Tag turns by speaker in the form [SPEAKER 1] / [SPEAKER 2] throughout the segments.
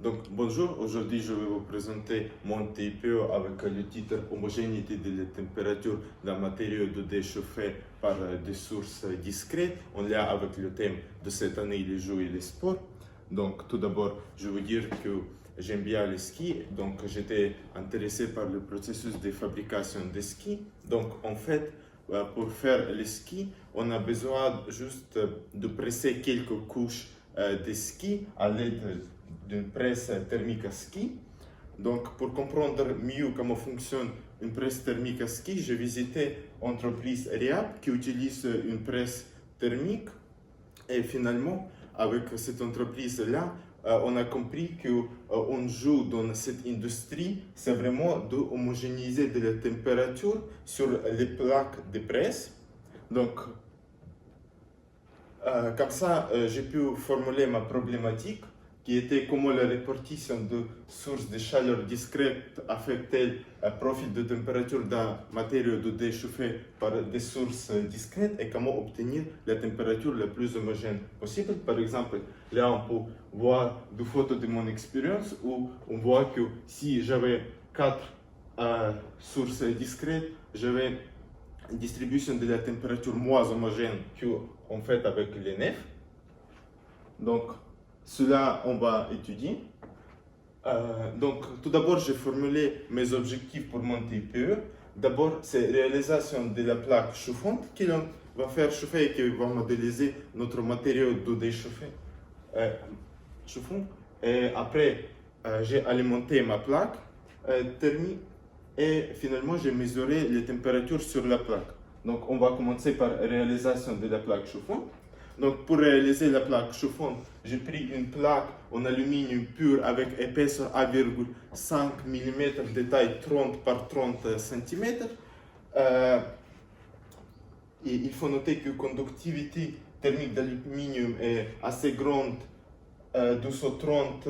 [SPEAKER 1] Donc, bonjour, aujourd'hui je vais vous présenter mon TPE avec le titre Homogénéité de la température d'un matériau de déchauffé par des sources discrètes en lien avec le thème de cette année, les jeux et les sports. Donc, tout d'abord, je veux dire que j'aime bien le ski, donc j'étais intéressé par le processus de fabrication des skis. Donc, en fait, pour faire les skis, on a besoin juste de presser quelques couches de ski à l'aide d'une presse thermique à ski. Donc, pour comprendre mieux comment fonctionne une presse thermique à ski, j'ai visité l'entreprise REAP qui utilise une presse thermique. Et finalement, avec cette entreprise-là, on a compris qu'on joue dans cette industrie, c'est vraiment de homogénéiser de la température sur les plaques de presse. Donc, comme ça, j'ai pu formuler ma problématique qui était comment la répartition de sources de chaleur discrètes affecte-t-elle le profil de température d'un matériau de déchauffé par des sources discrètes et comment obtenir la température la plus homogène possible. Par exemple, là on peut voir des photos de mon expérience où on voit que si j'avais quatre sources discrètes, j'avais une distribution de la température moins homogène qu'en fait avec les nefs. Donc, cela, on va étudier. Donc, tout d'abord, j'ai formulé mes objectifs pour mon TPE. D'abord, c'est réalisation de la plaque chauffante qui va faire chauffer et qui va modéliser notre matériau de déchauffé chauffant. Et après, j'ai alimenté ma plaque thermique et finalement, j'ai mesuré les températures sur la plaque. Donc, on va commencer par réalisation de la plaque chauffante. Donc, pour réaliser la plaque chauffante, j'ai pris une plaque en aluminium pur avec épaisseur 1,5 mm de taille 30 par 30 cm. Et il faut noter que la conductivité thermique d'aluminium est assez grande, 230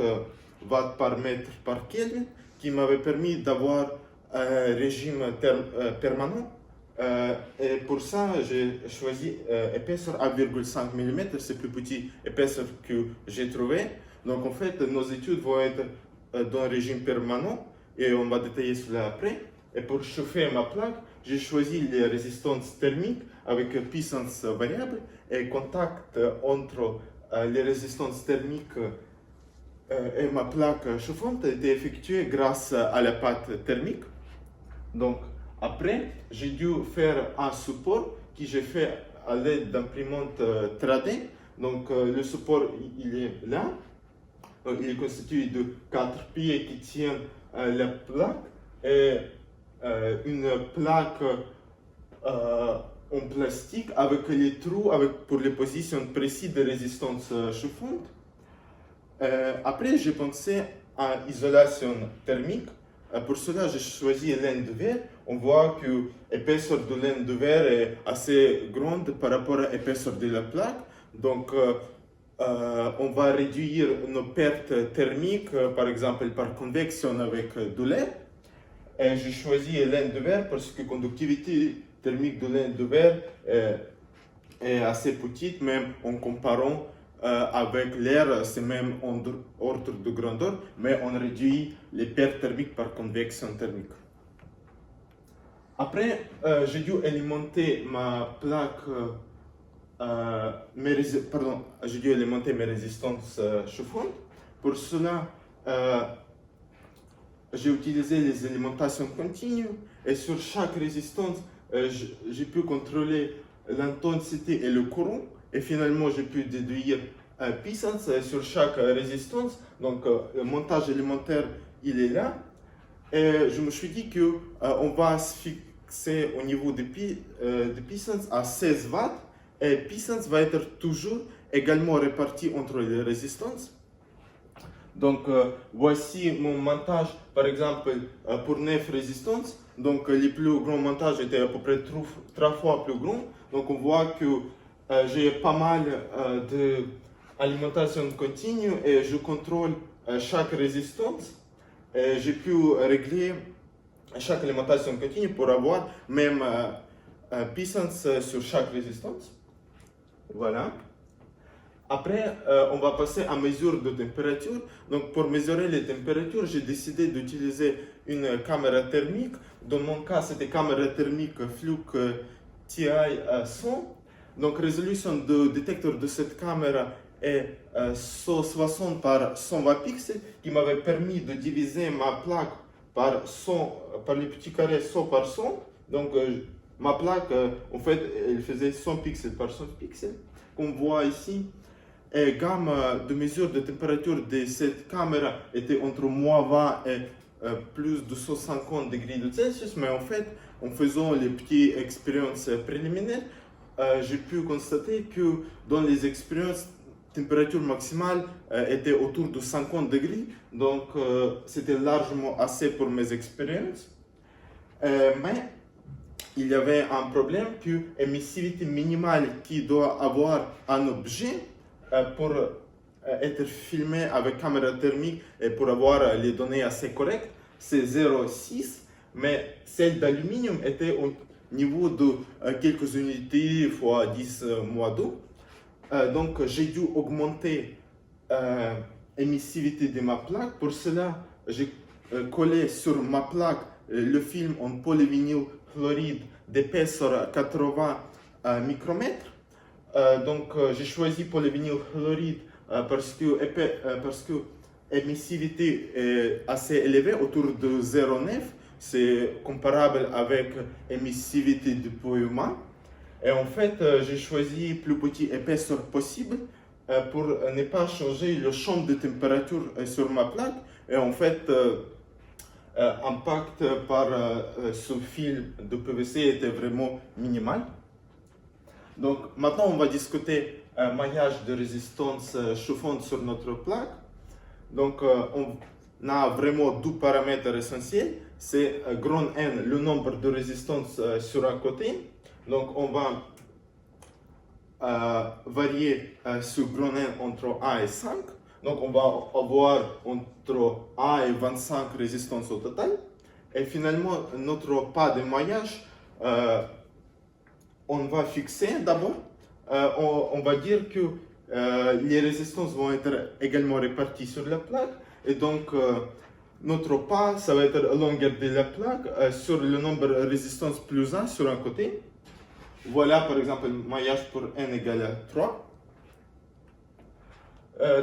[SPEAKER 1] watts par mètre par Kelvin, qui m'avait permis d'avoir un régime permanent. Et pour ça, j'ai choisi épaisseur 1,5 mm, c'est le plus petit épaisseur que j'ai trouvé. Donc en fait, nos études vont être dans un régime permanent et on va détailler cela après. Et pour chauffer ma plaque, j'ai choisi les résistances thermiques avec puissance variable et contact entre les résistances thermiques et ma plaque chauffante a été effectué grâce à la pâte thermique. Donc, après, j'ai dû faire un support que j'ai fait à l'aide d'imprimante 3D. Donc, le support, il est là. Donc, il est constitué de 4 pieds qui tiennent la plaque et une plaque en plastique avec les trous pour les positions précises de résistance chauffante. Après, j'ai pensé à isolation thermique. Pour cela, j'ai choisi laine de verre. On voit que l'épaisseur de laine de verre est assez grande par rapport à l'épaisseur de la plaque. Donc, on va réduire nos pertes thermiques, par exemple par convection avec de l'air. Et j'ai choisi laine de verre parce que la conductivité thermique de laine de verre est assez petite, même en comparant avec l'air, c'est même en ordre de grandeur, mais on réduit les pertes thermiques par convection thermique. Après, j'ai dû alimenter ma plaque, j'ai dû alimenter mes résistances chauffantes. Pour cela, j'ai utilisé les alimentations continues et sur chaque résistance, j'ai pu contrôler l'intensité et le courant. Et finalement, j'ai pu déduire puissance sur chaque résistance. Donc, le montage élémentaire, il est là. Et je me suis dit qu'on va se fixer au niveau de puissance à 16 watts. Et puissance va être toujours également répartie entre les résistances. Donc, voici mon montage, par exemple, pour 9 résistances. Donc, les plus grands montages étaient à peu près 3 fois plus grands. Donc, on voit que j'ai pas mal d'alimentation continue et je contrôle chaque résistance. J'ai pu régler chaque alimentation continue pour avoir même puissance sur chaque résistance. Voilà. Après, on va passer à mesure de température. Donc, pour mesurer les températures, j'ai décidé d'utiliser une caméra thermique. Dans mon cas, c'était caméra thermique Fluke TI 100. Donc, résolution de détecteur de cette caméra est 160 par 120 pixels, qui m'avait permis de diviser ma plaque par 100, par les petits carrés 100 par 100. Donc, ma plaque, en fait, elle faisait 100 pixels par 100 pixels. Qu'on voit ici, et gamme de mesure de température de cette caméra était entre moins 20 et plus de 150 degrés de Celsius, mais en fait, en faisant les petites expériences préliminaires, j'ai pu constater que dans les expériences, température maximale était autour de 50 degrés, donc c'était largement assez pour mes expériences. Mais il y avait un problème que l'émissivité minimale qui doit avoir un objet pour être filmé avec caméra thermique et pour avoir les données assez correctes, c'est 0,6, mais celle d'aluminium était au niveau de quelques unités fois 10 moins 2. Donc j'ai dû augmenter l'émissivité de ma plaque. Pour cela, j'ai collé sur ma plaque le film en polyvinyl fluoride d'épaisseur 80 micromètres. Donc j'ai choisi polyvinyl fluoride parce que l'émissivité est assez élevée, autour de 0,9. C'est comparable avec l'émissivité du pot humain. Et en fait, j'ai choisi plus petite épaisseur possible pour ne pas changer le champ de température sur ma plaque. Et en fait, l'impact par ce fil de PVC était vraiment minimal. Donc maintenant, on va discuter maillage de résistance chauffante sur notre plaque. Donc on a vraiment deux paramètres essentiels. C'est grand N, le nombre de résistances sur un côté. Donc on va varier ce grand N entre 1 et 5. Donc on va avoir entre 1 et 25 résistances au total. Et finalement, notre pas de maillage, on va fixer d'abord. On va dire que les résistances vont être également réparties sur la plaque. Et donc, notre pas, ça va être la longueur de la plaque sur le nombre de résistances plus 1 sur un côté. Voilà par exemple le maillage pour n égale à 3.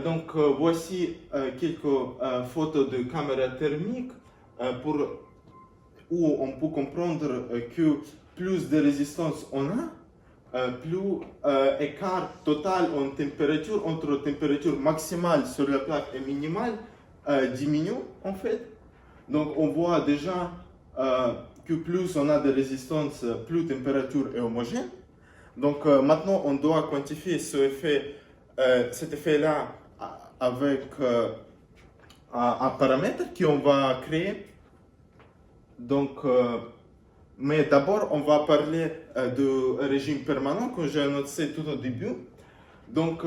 [SPEAKER 1] Donc voici quelques photos de caméra thermique où on peut comprendre que plus de résistance on a, plus écart total en température entre température maximale sur la plaque et minimale diminue en fait. Donc on voit déjà que plus on a de résistance, plus la température est homogène. Donc maintenant on doit quantifier cet effet-là avec un paramètre qu'on va créer. Donc, mais d'abord on va parler du régime permanent que j'ai annoncé tout au début. Donc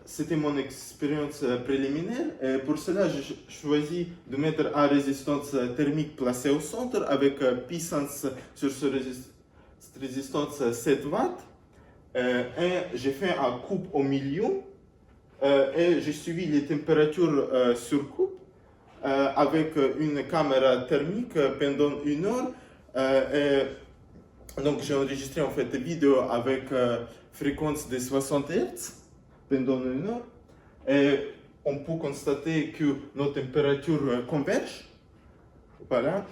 [SPEAKER 1] c'était mon expérience préliminaire et pour cela j'ai choisi de mettre une résistance thermique placée au centre avec puissance sur cette résistance 7 watts et j'ai fait un coupe au milieu et j'ai suivi les températures sur coupe avec une caméra thermique pendant 1 heure et donc j'ai enregistré en fait des vidéos avec fréquence de 60 Hz pendant 1 heure et on peut constater que nos températures convergent. Voilà.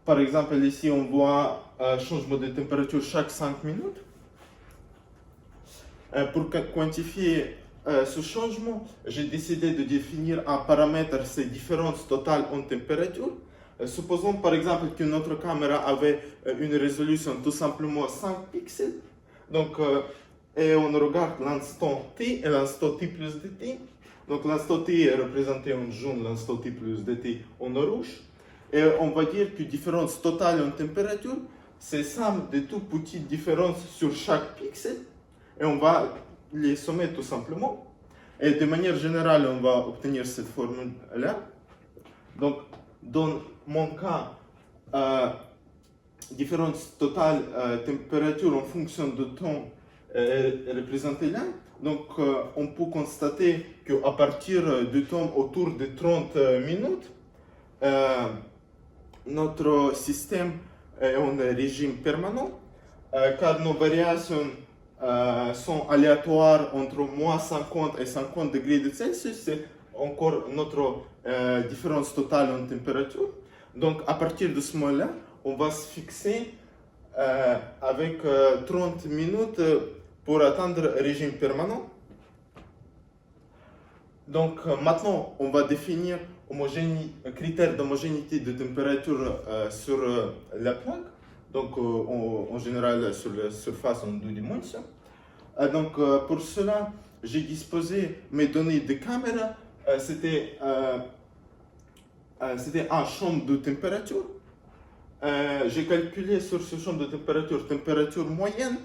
[SPEAKER 1] Par exemple, ici on voit un changement de température chaque 5 minutes. Pour quantifier ce changement, j'ai décidé de définir un paramètre, c'est différence totale en température. Supposons par exemple que notre caméra avait une résolution tout simplement 5 pixels. Donc, et on regarde l'instant t et l'instant t plus dt. Donc l'instant t est représenté en jaune, l'instant t plus dt en rouge. Et on va dire que différence totale en température, c'est somme de toutes petites différences sur chaque pixel. Et on va les sommer tout simplement. Et de manière générale, on va obtenir cette formule-là. Donc, dans mon cas, différence totale température en fonction de temps est représentée là. Donc, on peut constater qu'à partir du temps autour de 30 minutes, notre système est en régime permanent, car nos variations sont aléatoires entre moins 50 et 50 degrés de Celsius. C'est encore notre différence totale en température. Donc, à partir de ce moment-là, on va se fixer avec 30 minutes pour atteindre le régime permanent. Donc maintenant, on va définir critères d'homogénéité de température sur la plaque. Donc en général sur la surface en deux dimensions. Donc pour cela, j'ai disposé mes données de caméra. C'était un champ de température. J'ai calculé sur ce champ de température moyenne.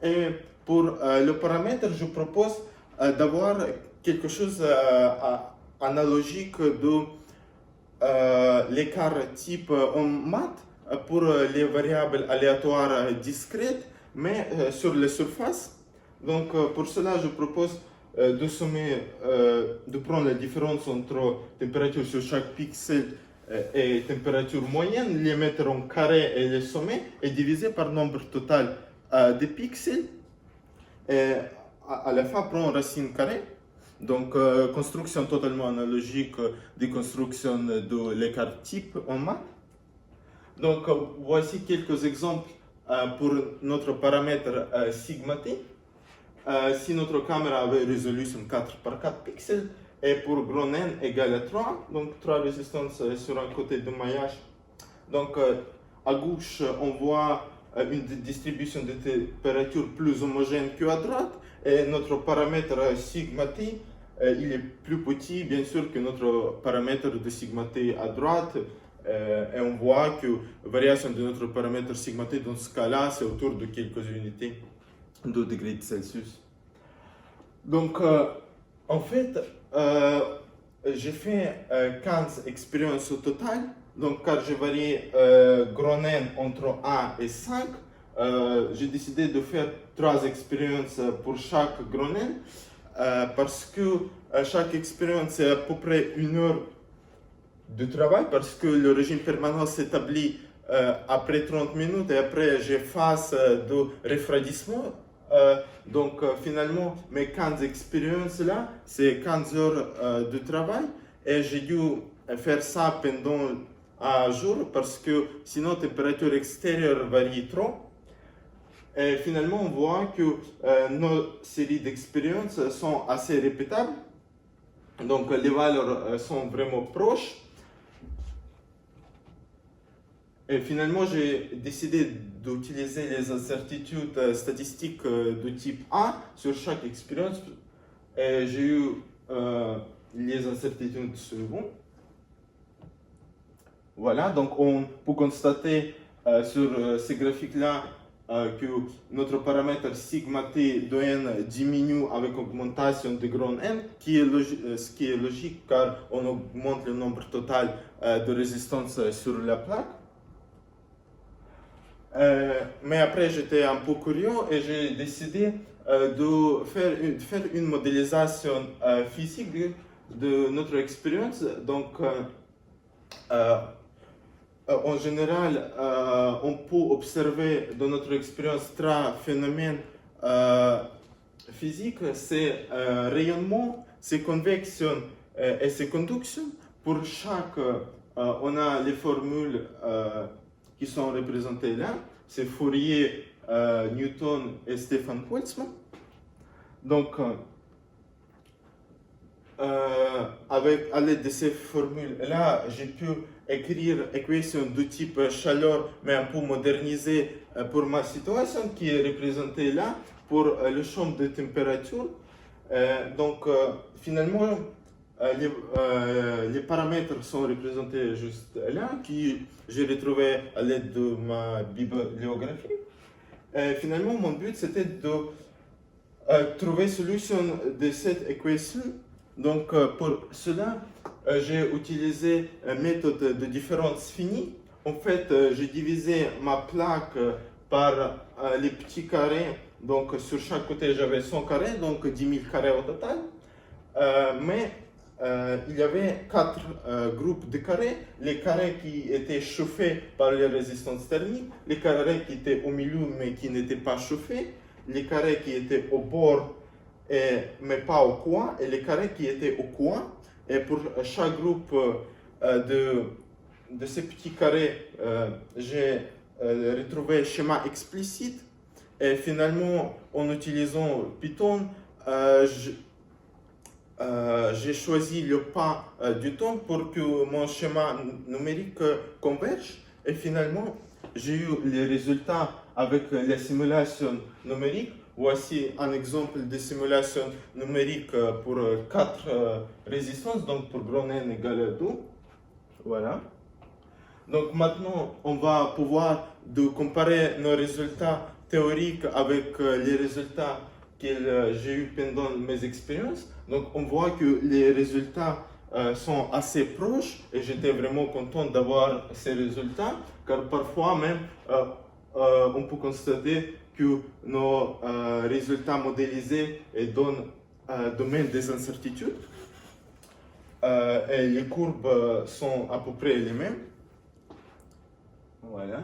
[SPEAKER 1] Et pour le paramètre, je propose d'avoir quelque chose analogique de l'écart type en maths pour les variables aléatoires discrètes, mais sur les surfaces. Donc pour cela, je propose de prendre la différence entre température sur chaque pixel et température moyenne, les mettre en carré et les sommer, et diviser par nombre total de pixels. Et à la fin, prendre racine carrée. Donc, construction totalement analogique des constructions de l'écart type en maths. Donc, voici quelques exemples pour notre paramètre sigma t. Si notre caméra avait résolution 4 par 4 pixels, et pour grand N égale à 3, donc 3 résistances sur un côté de maillage. Donc, à gauche, on voit une distribution de température plus homogène qu'à droite, et notre paramètre sigma t, il est plus petit bien sûr que notre paramètre de sigma t à droite, et on voit que la variation de notre paramètre sigma t dans ce cas-là, c'est autour de quelques unités de degrés de Celsius. Donc en fait, j'ai fait 15 expériences au total. Donc, car j'ai varié grand N entre 1 et 5, j'ai décidé de faire 3 expériences pour chaque grand N, parce que chaque expérience c'est à peu près 1 heure de travail, parce que le régime permanent s'établit après 30 minutes et après j'ai phase de refroidissement. Donc finalement, mes 15 expériences là, c'est 15 heures de travail, et j'ai dû faire ça pendant un jour parce que sinon la température extérieure varie trop. Et finalement, on voit que nos séries d'expériences sont assez répétables. Donc les valeurs sont vraiment proches. Et finalement, j'ai décidé d'utiliser les incertitudes statistiques de type A sur chaque expérience. Et j'ai eu les incertitudes suivantes. Voilà, donc on peut constater sur ces graphiques-là que notre paramètre sigma t de n diminue avec augmentation de grand N, ce qui est logique car on augmente le nombre total de résistances sur la plaque. Mais après, j'étais un peu curieux et j'ai décidé de faire une modélisation physique de notre expérience. Donc, en général, on peut observer dans notre expérience 3 phénomènes physiques, c'est rayonnement, c'est convection et c'est conduction. Pour chaque, on a les formules qui sont représentées là, c'est Fourier, Newton et Stefan Boltzmann. Donc, à l'aide de ces formules-là, j'ai pu écrire équation de type chaleur, mais un peu modernisée pour ma situation, qui est représentée là pour le champ de température. Donc, finalement, les paramètres sont représentés juste là, qui j'ai retrouvé à l'aide de ma bibliographie. Finalement, mon but c'était de trouver solution de cette équation. Donc, pour cela, j'ai utilisé une méthode de différence finie. En fait, j'ai divisé ma plaque par les petits carrés Donc sur chaque côté j'avais 100 carrés, donc 10 000 carrés au total. Il y avait 4 groupes de carrés, les carrés qui étaient chauffés par les résistances thermiques, les carrés qui étaient au milieu mais qui n'étaient pas chauffés, les carrés qui étaient au bord mais pas au coin, et les carrés qui étaient au coin. Et pour chaque groupe de ces petits carrés, j'ai retrouvé un schéma explicite. Et finalement, en utilisant Python, j'ai choisi le pas du temps pour que mon schéma numérique converge. Et finalement, j'ai eu les résultats avec les simulations numériques. Voici un exemple de simulation numérique pour 4 résistances, donc pour grand N égale à 2. Voilà. Donc maintenant, on va pouvoir comparer nos résultats théoriques avec les résultats que j'ai eu pendant mes expériences. Donc on voit que les résultats sont assez proches et j'étais vraiment content d'avoir ces résultats, car parfois même on peut constater que nos résultats modélisés donnent domaine des incertitudes et les courbes sont à peu près les mêmes. Voilà.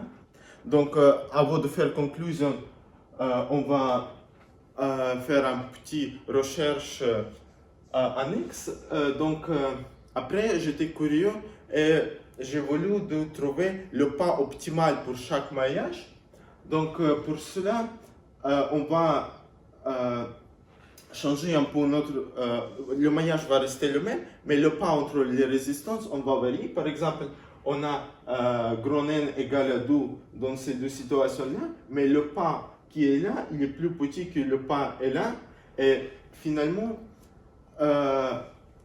[SPEAKER 1] Donc avant de faire conclusion, on va faire un petit recherche annexe. Après, j'étais curieux et j'ai voulu trouver le pas optimal pour chaque maillage. Donc, pour cela, on va changer un peu le maillage va rester le même, mais le pas entre les résistances, on va varier. Par exemple, on a grand N égale à 2 dans ces deux situations-là, mais le pas qui est là, il est plus petit que le pas est là. Et finalement,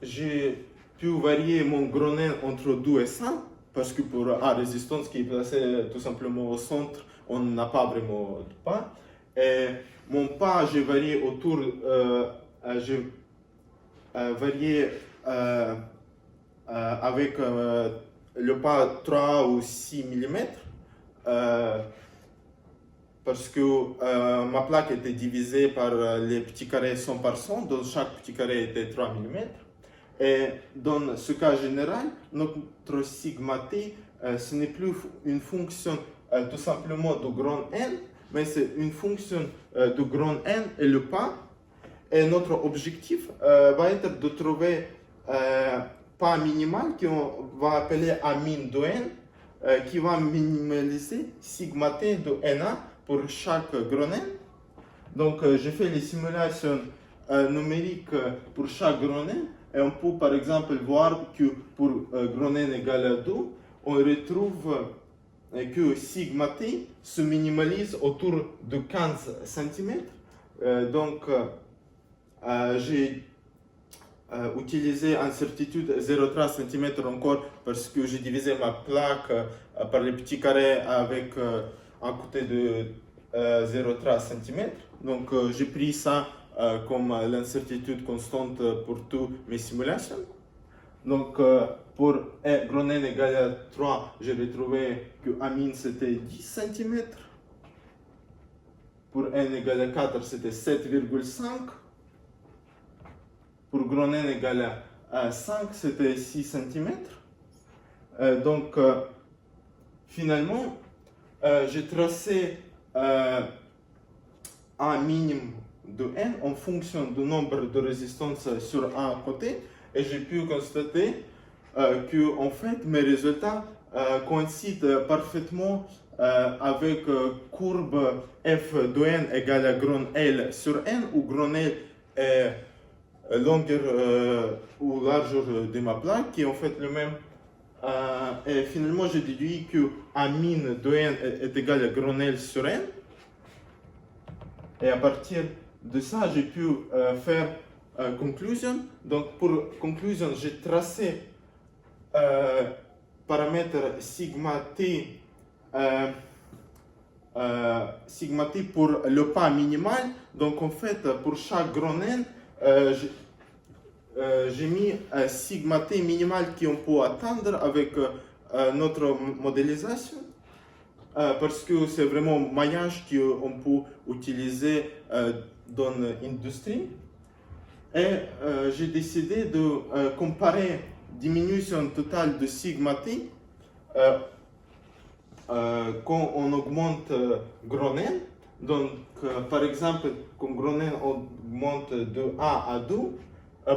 [SPEAKER 1] j'ai pu varier mon grand N entre 2 et 5, parce que pour la résistance qui est placée tout simplement au centre, on n'a pas vraiment de pas. Et mon pas, j'ai varié autour, j'ai varié avec le pas 3 ou 6 mm. Parce que ma plaque était divisée par les petits carrés 100 par 100, donc chaque petit carré était 3 mm. Et dans ce cas général, notre sigma t, ce n'est plus une fonction tout simplement de grand N, mais c'est une fonction de grand N et le pas. Et notre objectif va être de trouver pas minimal qu'on va appeler A min de N, qui va minimaliser sigma t de Na pour chaque grand N. Donc j'ai fait les simulations numériques pour chaque grand N. Et on peut par exemple voir que pour grand N égale à 2, on retrouve que sigma t se minimalise autour de 15 cm. Donc j'ai utilisé incertitude 0,3 cm encore parce que j'ai divisé ma plaque par les petits carrés avec un côté de 0,3 cm. Donc j'ai pris ça comme l'incertitude constante pour toutes mes simulations. Donc pour grand N égale à 3, j'ai retrouvé que A min c'était 10 cm. Pour N égale à 4, c'était 7,5. Pour grand N égale à 5, c'était 6 cm. Donc finalement, j'ai tracé un minimum de N en fonction du nombre de résistances sur un côté, et j'ai pu constater que en fait mes résultats coïncident parfaitement avec courbe f de N égale à grand L sur N, où grand L est longueur ou largeur de ma plaque, qui est en fait le même. Et finalement, j'ai déduit que A min de N est égal à grand L sur N. Et à partir de ça, j'ai pu faire conclusion. Donc pour conclusion, j'ai tracé paramètre sigma t pour le pas minimal. Donc en fait, pour chaque grand N, j'ai mis sigma t minimal qu'on peut atteindre avec notre modélisation. parce que c'est vraiment un maillage qu'on peut utiliser dans l'industrie. Et j'ai décidé de comparer diminution totale de sigma t quand on augmente gros N. Donc, par exemple, quand gros N augmente de A à 2,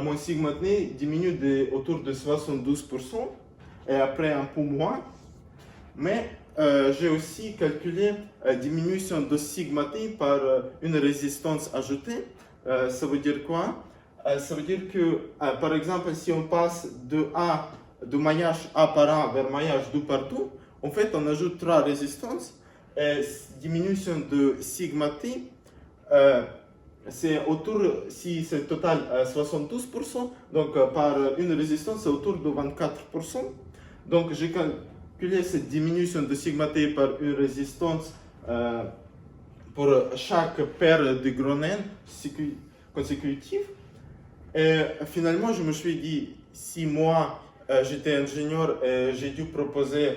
[SPEAKER 1] mon sigma t diminue autour de 72% et après un peu moins. Mais j'ai aussi calculé diminution de sigma t par une résistance ajoutée. Ça veut dire quoi? Ça veut dire que, par exemple, si on passe de maillage A par A vers maillage 2 par 2, en fait, on ajoute 3 résistances. Et diminution de sigma t, c'est autour, si c'est total 72%, donc par une résistance, c'est autour de 24%. Donc, j'ai calculé cette diminution de sigma t par une résistance pour chaque paire de gros N consécutive. Et finalement, je me suis dit, si moi j'étais ingénieur et j'ai dû proposer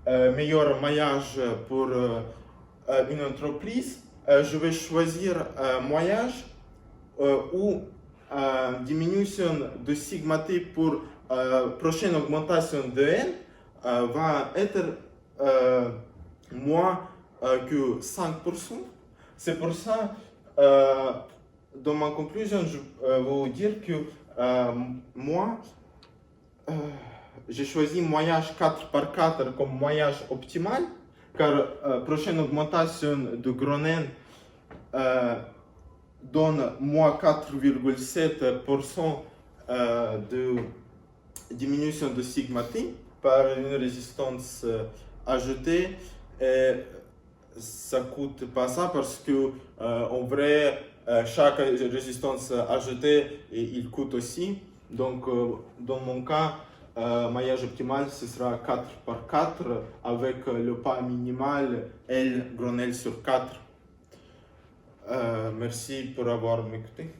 [SPEAKER 1] meilleur maillage pour une entreprise, je vais choisir maillage ou diminution de sigma t pour prochaine augmentation de N va être moins que 5%. C'est pour ça, dans ma conclusion, je vais vous dire que moi, j'ai choisi maillage 4 par 4 comme maillage optimal, car prochaine augmentation de gros N donne moins 4,7% de diminution de sigma t par une résistance ajoutée. Et ça coûte pas ça parce que en vrai chaque résistance ajoutée il coûte aussi. Donc dans mon cas, maillage optimal ce sera 4 par 4 avec le pas minimal L gros L sur 4. Merci pour avoir m'écouté.